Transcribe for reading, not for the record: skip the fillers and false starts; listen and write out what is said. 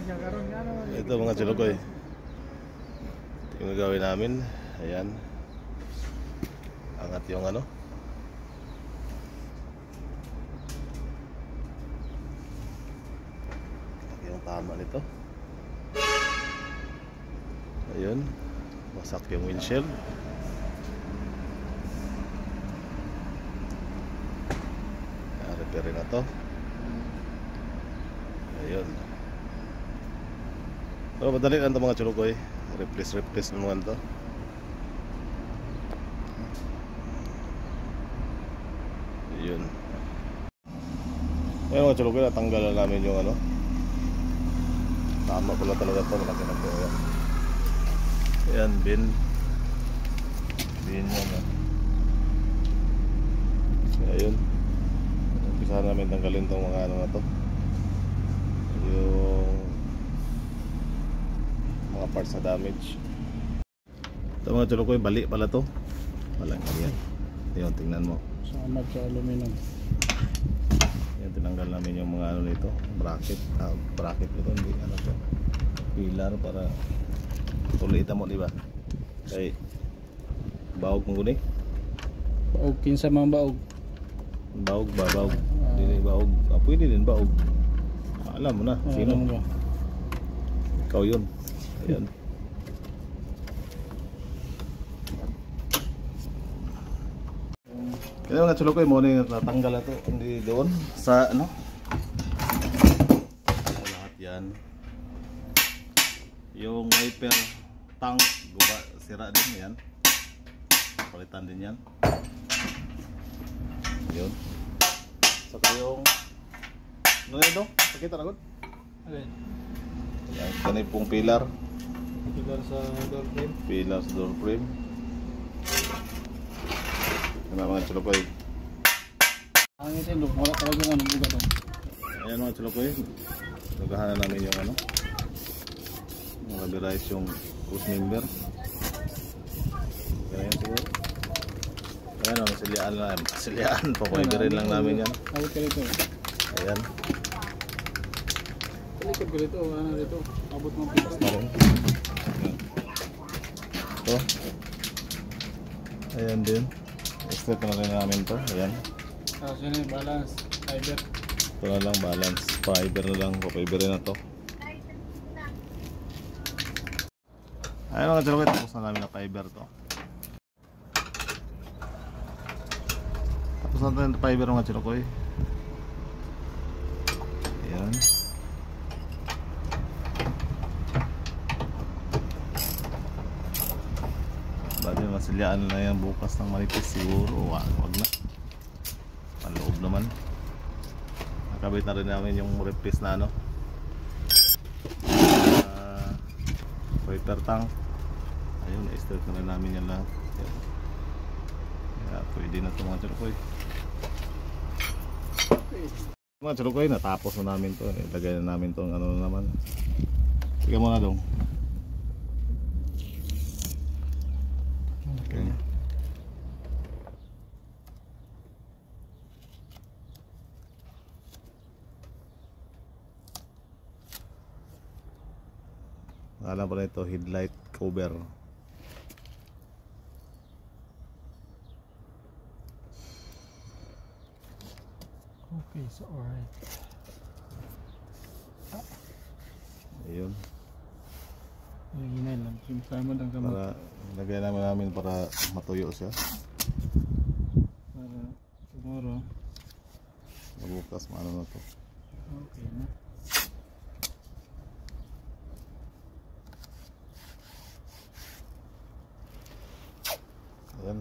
Ito mga chulukoy, ito yung gagawin namin. Ayan, angat yung ano, yung tama nito. Ayun, wasak yung windshield. Repair na to. Ayun. Pero madali lang ito mga chulukoy. Replace naman to. Ayun. Ayun mga chulukoy, natanggalan namin yung ano. Tama pala talaga ito. Malaki na ito. Ayan, bin yan. Ayun. Umpisahan namin tanggalin itong mga ano na to. Yung mga parts na damage. Ito mga chulukoy, bali pala to. Malaki yan. Ayun, tingnan mo. Samad sa aluminum. Yan, tinanggal namin yung mga ano nito. Bracket. Bracket ito, hindi ano to. Pilar para tulitan mo, diba? Kay baog mong guni. Baog, kinsa mga baog. Baog ba? Baog. Hindi baog. Pwede din baog. Alam mo na. Sino? Ba? Ikaw yun. Ayan. Kaya mga chulukoy, mo na natanggal na ito. Hindi doon. Sa ano? Lahat yan. Yung wiper tank, guba, sira din yan. Palitan din yan. Yun. Saka yung ano na ito? Pakita na ko. Okay. Yan, kanay pong pilar. Pilar sa door frame. Pilar sa door frame. Yan mga chulukoy. Ang itin doon, wala talaga ano buga doon. Ayan mga chulukoy. Nagahanan namin yung ano. Nakabirais yung cruise member. Ayan siguro. Ayan o, masiliaan lang. Masiliaan, papagirin lang namin yan. Awit ka dito. Ayan. Talikod ko dito, ano dito. Abot mo pito. Ayan. Ito. Ayan din. Extend na rin namin to. Ayan. Tapos yun yung balance, fiber. Ito na lang, balance. Fiber na lang, papagirin na to. Ayan mga chulukoy, tapos na namin na fiber to. Tapos natin yung fiber mga chulukoy. Ayan. Bali masilyaan na yan bukas ng manipis siguro. Wag na. Panloob naman. Nakabit na rin namin yung replace na ano, wiper tank. Ayun, na-start na rin namin yan lahat. Ayan. Kaya pwede na ito mga chulukoy. Mga chulukoy, natapos na namin to. Ilagay na namin to ano na naman. Sige mo na dong. Okay. Alam pala ito, headlight cover. Okay, so alright. Ayun. Yung hinay lang, simple mo lang kamot. Para lagay namin para matuyo siya. Para tomorrow. Bukas maano na to. Okay na. Ayan.